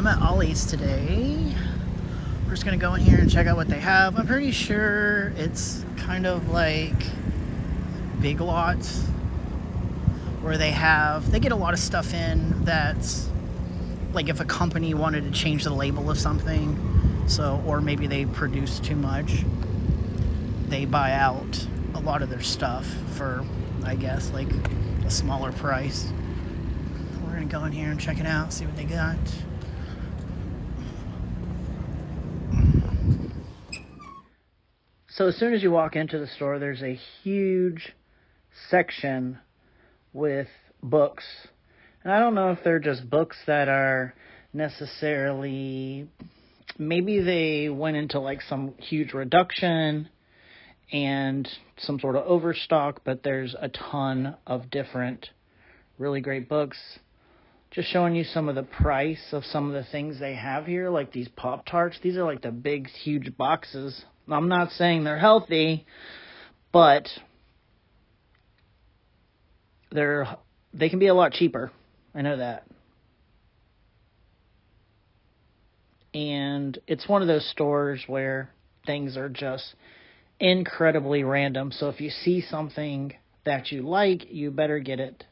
I'm at Ollie's today. We're just gonna go in here and check out what they have. I'm pretty sure it's kind of like Big Lots, where they get a lot of stuff in that's like if a company wanted to change the label of something, or maybe they produce too much, they buy out a lot of their stuff for, I guess, like a smaller price. We're gonna go in here and check it out, see what they got. So as soon as you walk into the store, there's a huge section with books. And I don't know if they're just books that are necessarily, maybe they went into like some huge reduction and some sort of overstock, but there's a ton of different really great books. Just showing you some of the price of some of the things they have here, like these Pop-Tarts. These are like the big, huge boxes. I'm not saying they're healthy, but they can be a lot cheaper. I know that. And it's one of those stores where things are just incredibly random. So if you see something that you like, you better get it.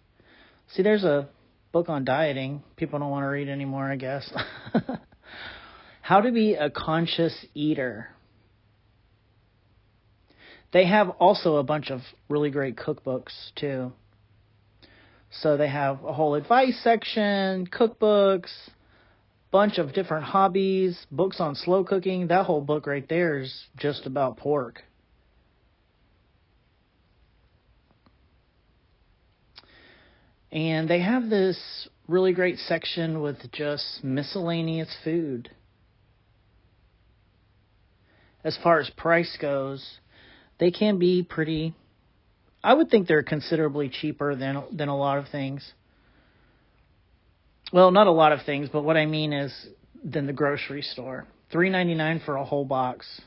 See, there's a book on dieting. People don't want to read anymore, I guess. How to be a conscious eater. They have also a bunch of really great cookbooks, too. So they have a whole advice section, cookbooks, bunch of different hobbies, books on slow cooking. That whole book right there is just about pork. And they have this really great section with just miscellaneous food. As far as price goes, they can be pretty, I would think they're considerably cheaper than a lot of things. Well, not a lot of things, but what I mean is than the grocery store. $3.99 for a whole box.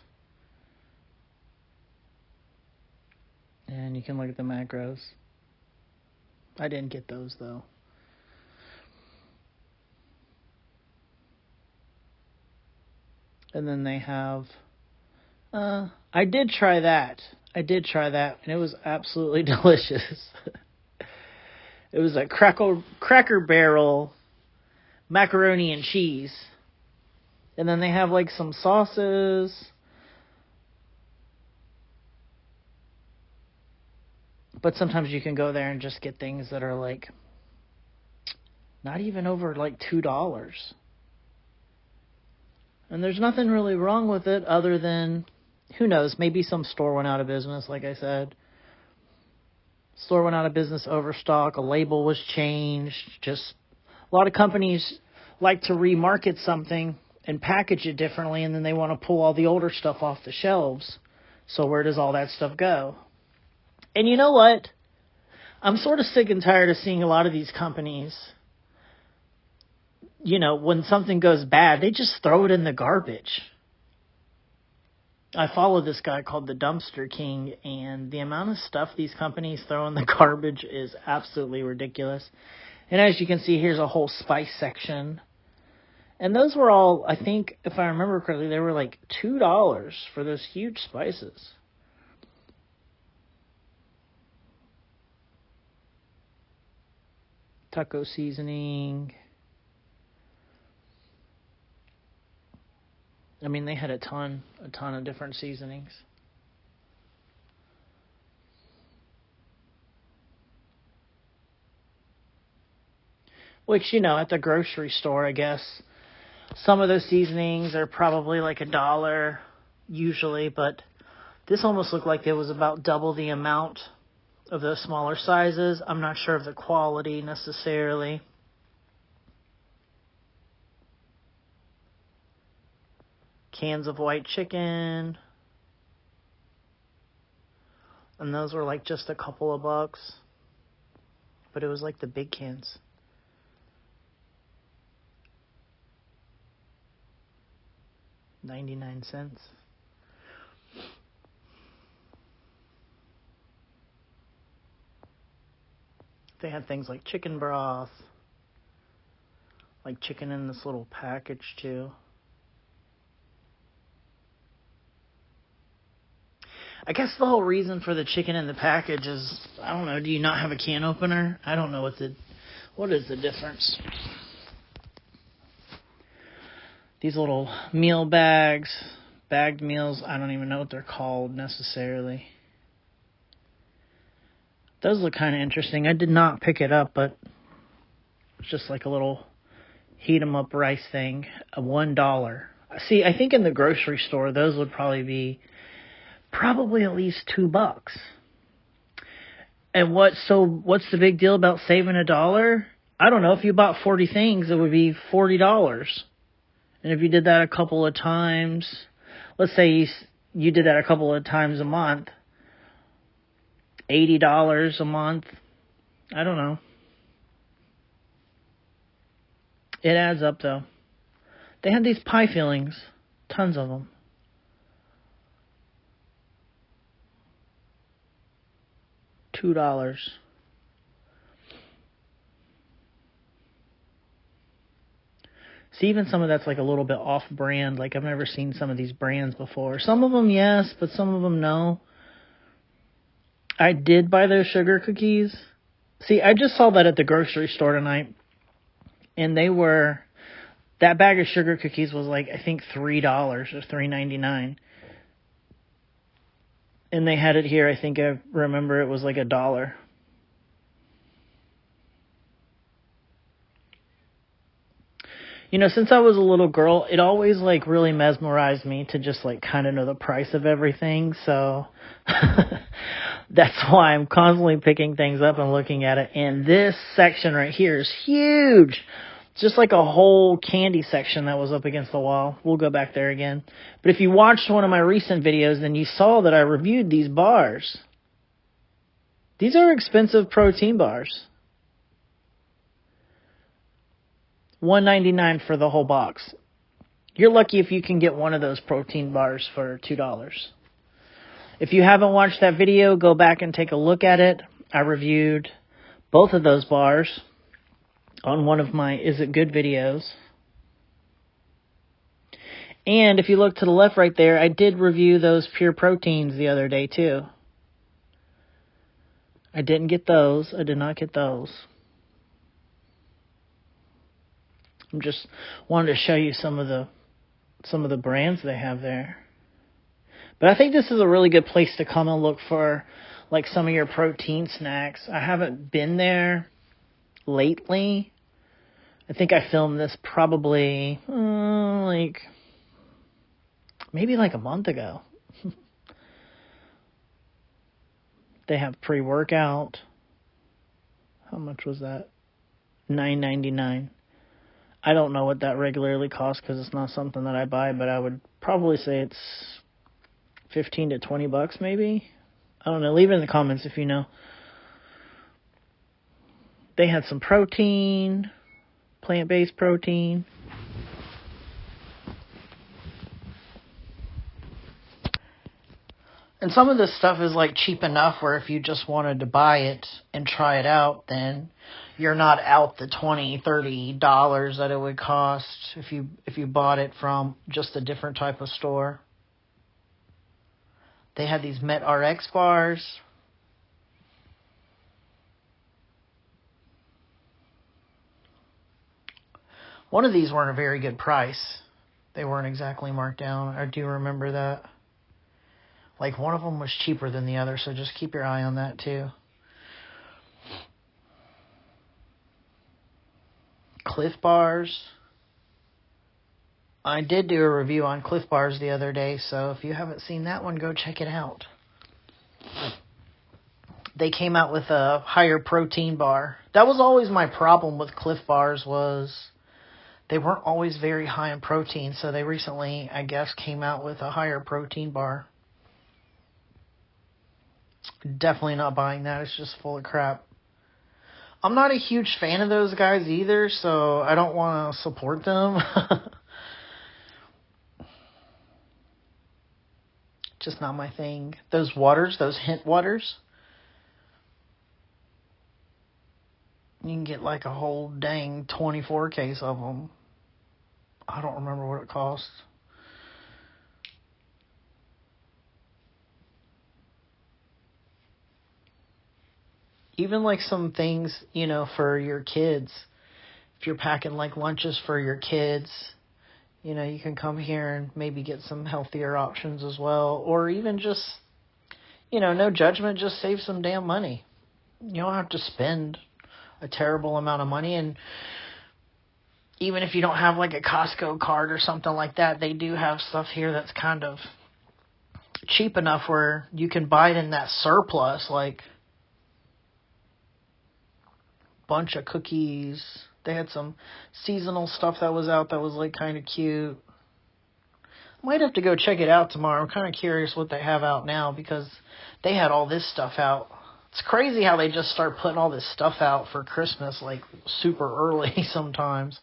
And you can look at the macros. I didn't get those, though. And then they have, I did try that, and it was absolutely delicious. It was a Cracker Barrel macaroni and cheese. And then they have like some sauces. But sometimes you can go there and just get things that are like not even over like $2. And there's nothing really wrong with it other than, who knows, maybe some store went out of business, like I said. Store went out of business, overstock, a label was changed. Just a lot of companies like to remarket something and package it differently, and then they want to pull all the older stuff off the shelves. So where does all that stuff go? And you know what? I'm sort of sick and tired of seeing a lot of these companies, you know, when something goes bad, they just throw it in the garbage. I follow this guy called the Dumpster King, and the amount of stuff these companies throw in the garbage is absolutely ridiculous. And as you can see, here's a whole spice section. And those were all, I think, if I remember correctly, they were like $2 for those huge spices. Taco seasoning. I mean, they had a ton of different seasonings. Which, you know, at the grocery store, I guess, some of those seasonings are probably like $1 usually, but this almost looked like it was about double the amount of those smaller sizes. I'm not sure of the quality necessarily. Cans of white chicken. And those were like just a couple of bucks. But it was like the big cans. $0.99. They had things like chicken broth, like chicken in this little package too. I guess the whole reason for the chicken in the package is, I don't know, do you not have a can opener? I don't know what is the difference. These little meal bags, bagged meals, I don't even know what they're called necessarily. Those look kind of interesting. I did not pick it up, but it's just like a little heat 'em up rice thing, $1. See, I think in the grocery store, those would probably be at least $2. And what's the big deal about saving $1? I don't know. If you bought 40 things, it would be $40. And if you did that a couple of times, let's say you did that a couple of times a month, $80 a month. I don't know. It adds up, though. They had these pie fillings, tons of them. $2. See, even some of that's like a little bit off-brand. Like, I've never seen some of these brands before. Some of them, yes, but some of them, no. I did buy those sugar cookies. See, I just saw that at the grocery store tonight. And that bag of sugar cookies was like, I think $3 or $3.99. And they had it here, I think I remember it was like $1. You know, since I was a little girl, it always like really mesmerized me to just like kind of know the price of everything. So that's why I'm constantly picking things up and looking at it. And this section right here is huge. Just like a whole candy section that was up against the wall. We'll go back there again. But if you watched one of my recent videos, then you saw that I reviewed these bars. These are expensive protein bars. $1.99 for the whole box. You're lucky if you can get one of those protein bars for $2. If you haven't watched that video, go back and take a look at it. I reviewed both of those bars on one of my Is It Good videos. And if you look to the left right there, I did review those pure proteins the other day too. I didn't get those. I did not get those. I'm just wanted to show you some of the brands they have there. But I think this is a really good place to come and look for like some of your protein snacks. I haven't been there lately. I think I filmed this probably maybe like a month ago. They have pre-workout. How much was that? $9.99. I don't know what that regularly costs because it's not something that I buy, but I would probably say it's $15 to $20 maybe. I don't know. Leave it in the comments if you know. They had some protein, plant-based protein. And some of this stuff is like cheap enough where if you just wanted to buy it and try it out, then you're not out the $20, $30 that it would cost if you bought it from just a different type of store. They had these Met RX bars. One of these weren't a very good price. They weren't exactly marked down. I do remember that. Like, one of them was cheaper than the other, so just keep your eye on that, too. Cliff Bars. I did do a review on Cliff Bars the other day, so if you haven't seen that one, go check it out. They came out with a higher protein bar. That was always my problem with Cliff Bars, was they weren't always very high in protein, so they recently, I guess, came out with a higher protein bar. Definitely not buying that. It's just full of crap. I'm not a huge fan of those guys either, so I don't want to support them. Just not my thing. Those waters, those hint waters. You can get like a whole dang 24 case of them. I don't remember what it costs. Even like some things, you know, for your kids. If you're packing like lunches for your kids, you know, you can come here and maybe get some healthier options as well. Or even just, you know, no judgment, just save some damn money. You don't have to spend a terrible amount of money. And even if you don't have like a Costco card or something like that, they do have stuff here that's kind of cheap enough where you can buy it in that surplus, like bunch of cookies. They had some seasonal stuff that was out that was like kind of cute. Might have to go check it out tomorrow. I'm kind of curious what they have out now because they had all this stuff out. It's crazy how they just start putting all this stuff out for Christmas like super early sometimes.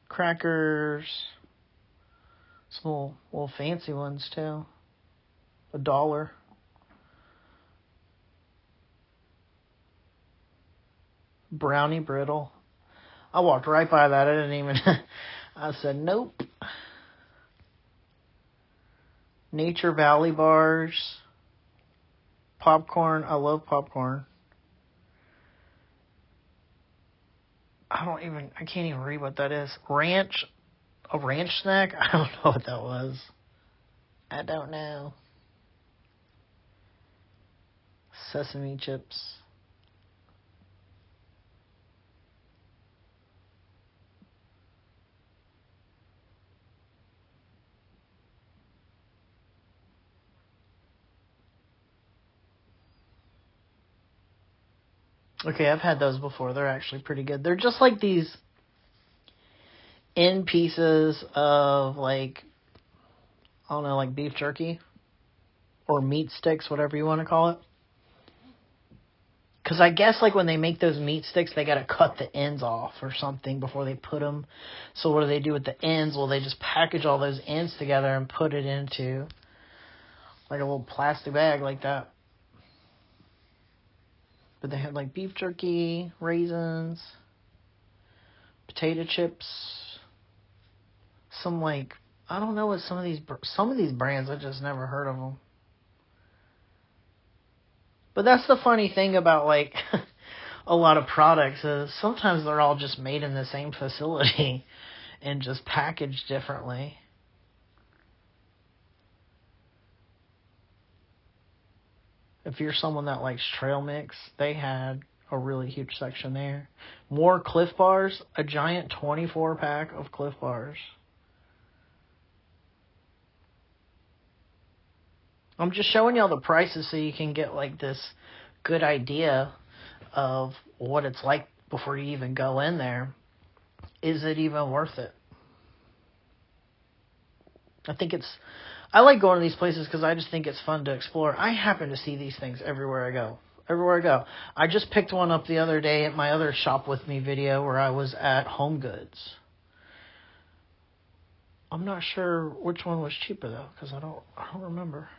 Crackers. Some little fancy ones too. $1. Brownie brittle. I walked right by that. I didn't even... I said, nope. Nature Valley bars. Popcorn. I love popcorn. I can't even read what that is. Ranch. A ranch snack? I don't know what that was. I don't know. Sesame chips. Okay, I've had those before. They're actually pretty good. They're just like these end pieces of like, I don't know, like beef jerky or meat sticks, whatever you want to call it. Because I guess like when they make those meat sticks, they got to cut the ends off or something before they put them. So what do they do with the ends? Well, they just package all those ends together and put it into like a little plastic bag like that. But they had like beef jerky, raisins, potato chips, some like, I don't know what some of these brands, I just never heard of them. But that's the funny thing about like a lot of products is sometimes they're all just made in the same facility and just packaged differently. If you're someone that likes trail mix, they had a really huge section there. More Cliff Bars, a giant 24-pack of Cliff Bars. I'm just showing y'all the prices so you can get like this good idea of what it's like before you even go in there. Is it even worth it? I like going to these places because I just think it's fun to explore. I happen to see these things everywhere I go. Everywhere I go. I just picked one up the other day at my other Shop With Me video where I was at Home Goods. I'm not sure which one was cheaper though because I don't remember.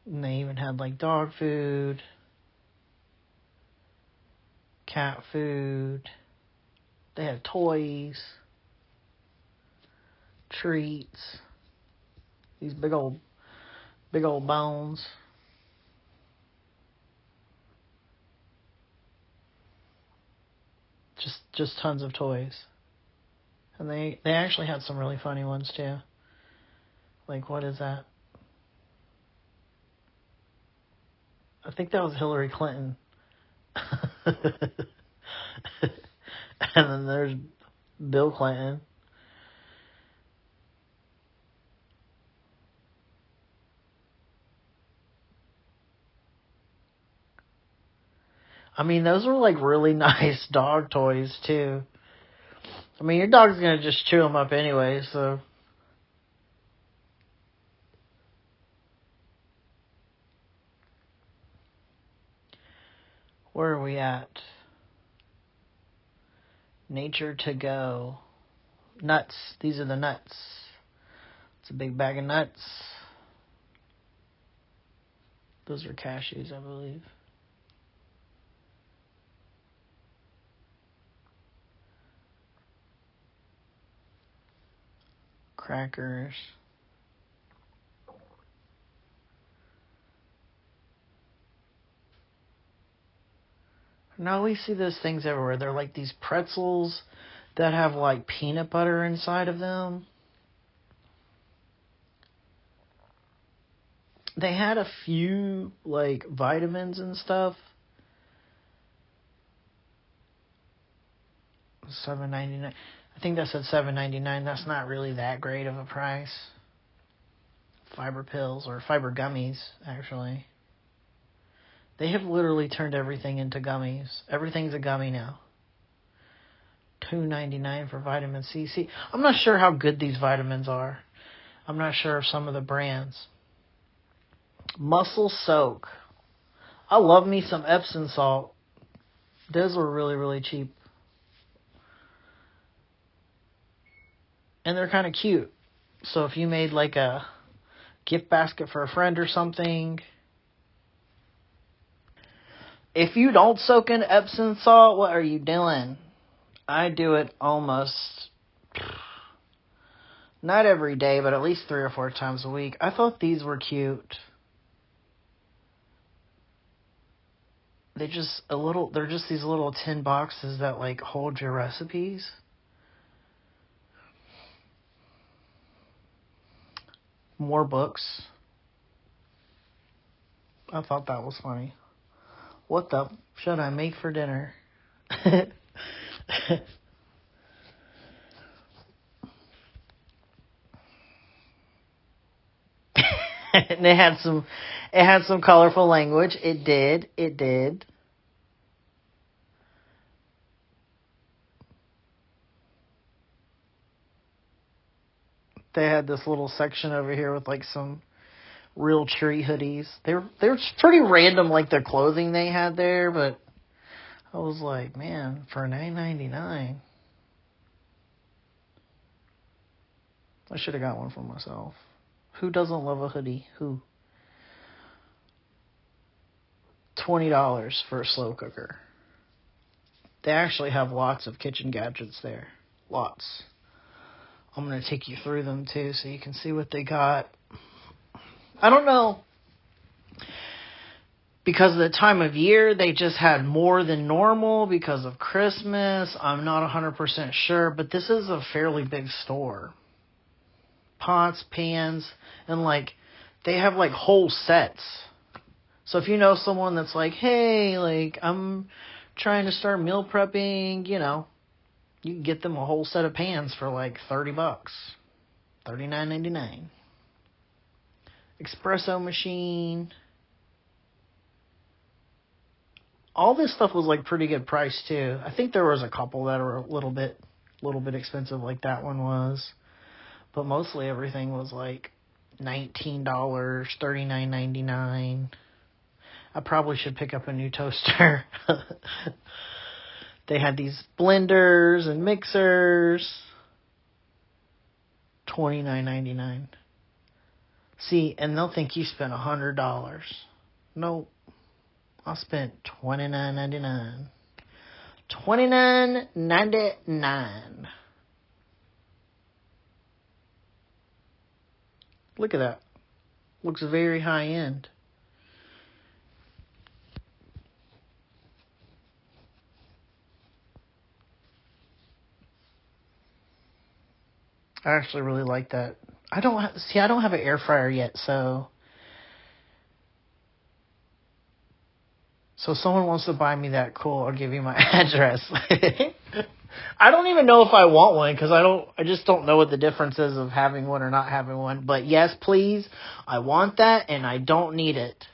And they even had like dog food, cat food. They had toys, treats, these big old bones. Just tons of toys. And they actually had some really funny ones too. Like, what is that? I think that was Hillary Clinton. And then there's Bill Clinton. I mean, those were like really nice dog toys too. I mean, your dog's going to just chew them up anyway, so. Where are we at? Nature to go. Nuts. These are the nuts. It's a big bag of nuts. Those are cashews, I believe. Crackers. Now we see those things everywhere. They're like these pretzels that have like peanut butter inside of them. They had a few like vitamins and stuff. $7.99. I think that said $7.99. That's not really that great of a price. Fiber pills or fiber gummies, actually. They have literally turned everything into gummies. Everything's a gummy now. $2.99 for vitamin C. See, I'm not sure how good these vitamins are. I'm not sure of some of the brands. Muscle Soak. I love me some Epsom salt. Those were really, really cheap. And they're kind of cute. So if you made like a gift basket for a friend or something. If you don't soak in Epsom salt, what are you doing? I do it almost, not every day, but at least 3 or 4 times a week. I thought these were cute. They're just these little tin boxes that like hold your recipes. More books. I thought that was funny. What the should I make for dinner? And it had some colorful language. It did. They had this little section over here with like some real tree hoodies. They're pretty random, like the clothing they had there, but I was like, man, for $9.99, I should have got one for myself. Who doesn't love a hoodie? Who? $20 for a slow cooker. They actually have lots of kitchen gadgets there. Lots. I'm going to take you through them too so you can see what they got. I don't know. Because of the time of year, they just had more than normal because of Christmas. I'm not 100% sure, but this is a fairly big store. Pots, pans, and like they have like whole sets. So if you know someone that's like, hey, like I'm trying to start meal prepping, you know, you can get them a whole set of pans for like $30, $39.99. Espresso machine. All this stuff was like pretty good price too. I think there was a couple that were a little bit expensive, like that one was. But mostly everything was like $19, $39.99. I probably should pick up a new toaster. They had these blenders and mixers. $29.99. See, and they'll think you spent $100. Nope. I spent $29.99. $29.99. Look at that. Looks very high end. I actually really like that. I don't have an air fryer yet, so if someone wants to buy me that, cool, I'll give you my address. I don't even know if I want one because I just don't know what the difference is of having one or not having one. But yes, please, I want that and I don't need it.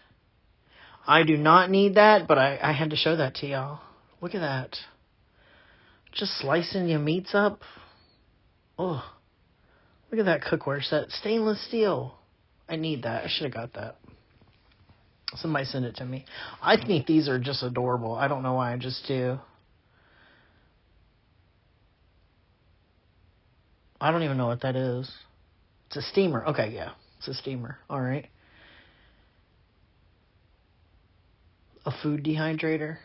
I do not need that, but I had to show that to y'all. Look at that. Just slicing your meats up. Oh, look at that cookware set. Stainless steel. I need that. I should have got that. Somebody send it to me. I think these are just adorable. I don't know why, I just do. I don't even know what that is. It's a steamer. Okay, yeah. It's a steamer. All right. A food dehydrator.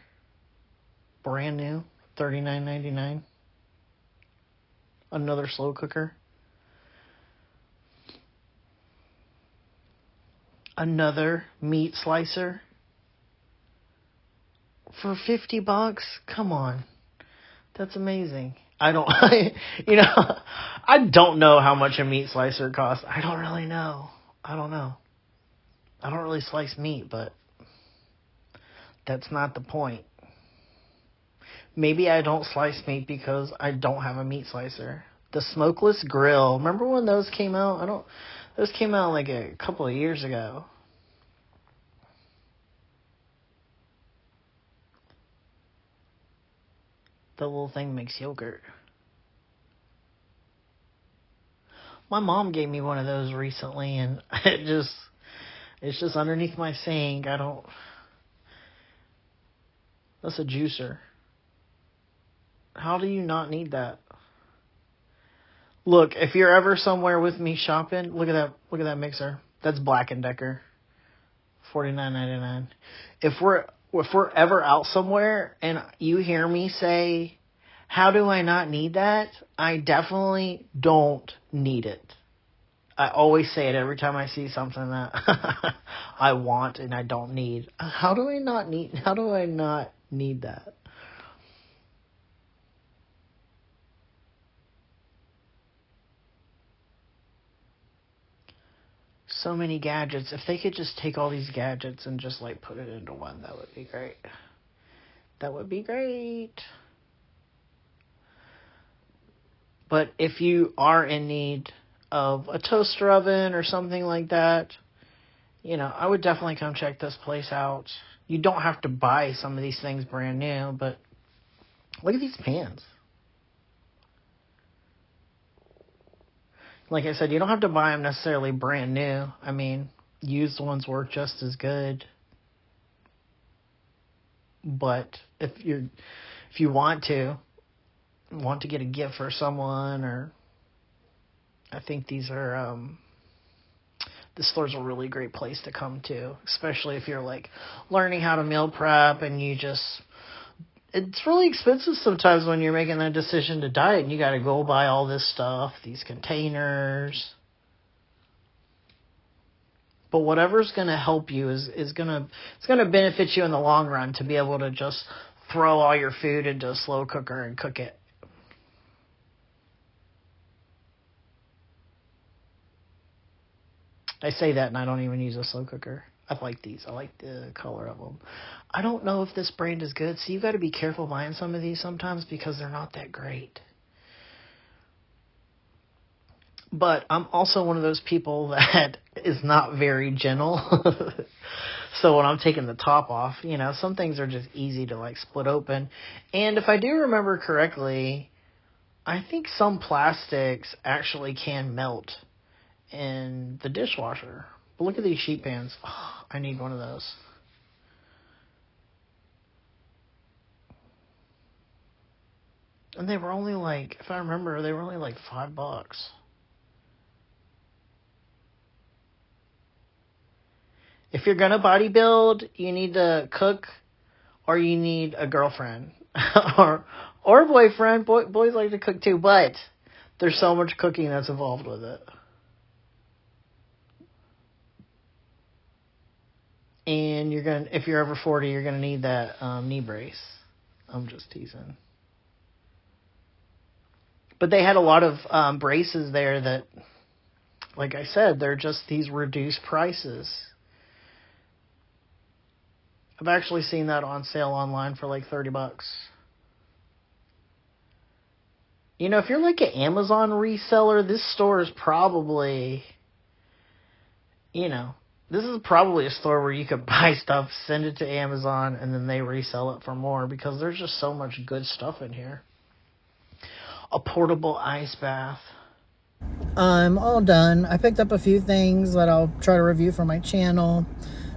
Brand new. $39.99. Another slow cooker. Another meat slicer. For $50? Come on. That's amazing. I don't know how much a meat slicer costs. I don't really know. I don't know. I don't really slice meat, but that's not the point. Maybe I don't slice meat because I don't have a meat slicer. The smokeless grill. Remember when those came out? Those came out like a couple of years ago. The little thing makes yogurt. My mom gave me one of those recently, and it's just underneath my sink. That's a juicer. How do you not need that? Look, if you're ever somewhere with me shopping, look at that mixer. That's Black & Decker. $49.99. If we're ever out somewhere and you hear me say, how do I not need that? I definitely don't need it. I always say it every time I see something that I want and I don't need. How do I not need that? So many gadgets. If they could just take all these gadgets and just like put it into one, that would be great. That would be great. But if you are in need of a toaster oven or something like that, I would definitely come check this place out. You don't have to buy some of these things brand new, but look at these pans. Like I said, you don't have to buy them necessarily brand new. I mean, used ones work just as good. But if you want to get a gift for someone, or I think this store's a really great place to come to, especially if you're like learning how to meal prep and it's really expensive sometimes when you're making that decision to diet and you got to go buy all this stuff, these containers. But whatever's going to help you it's going to benefit you in the long run to be able to just throw all your food into a slow cooker and cook it. I say that and I don't even use a slow cooker. I like these. I like the color of them. I don't know if this brand is good, so you got to be careful buying some of these sometimes because they're not that great. But I'm also one of those people that is not very gentle. So when I'm taking the top off, some things are just easy to like split open. And if I do remember correctly, I think some plastics actually can melt in the dishwasher. But look at these sheet pans. Oh, I need one of those. And they were only like, if I remember, they were only like $5. If you're gonna bodybuild, you need to cook, or you need a girlfriend, or a boyfriend. Boys like to cook too, but there's so much cooking that's involved with it. And if you're over 40, you're gonna need that knee brace. I'm just teasing. But they had a lot of braces there that, like I said, they're just these reduced prices. I've actually seen that on sale online for like $30. If you're like an Amazon reseller, this store is probably, this is probably a store where you could buy stuff, send it to Amazon, and then they resell it for more because there's just so much good stuff in here. A portable ice bath. I'm all done. I picked up a few things that I'll try to review for my channel.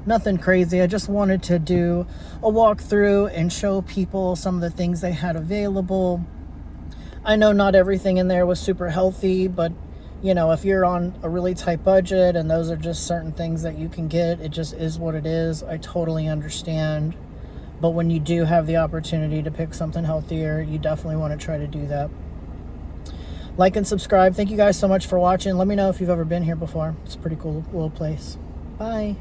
Nothing crazy. I just wanted to do a walkthrough and show people some of the things they had available. I know not everything in there was super healthy, but you know, if you're on a really tight budget and those are just certain things that you can get, it just is what it is. I totally understand. But when you do have the opportunity to pick something healthier, you definitely want to try to do that. Like and subscribe. Thank you guys so much for watching. Let me know if you've ever been here before. It's a pretty cool little place. Bye.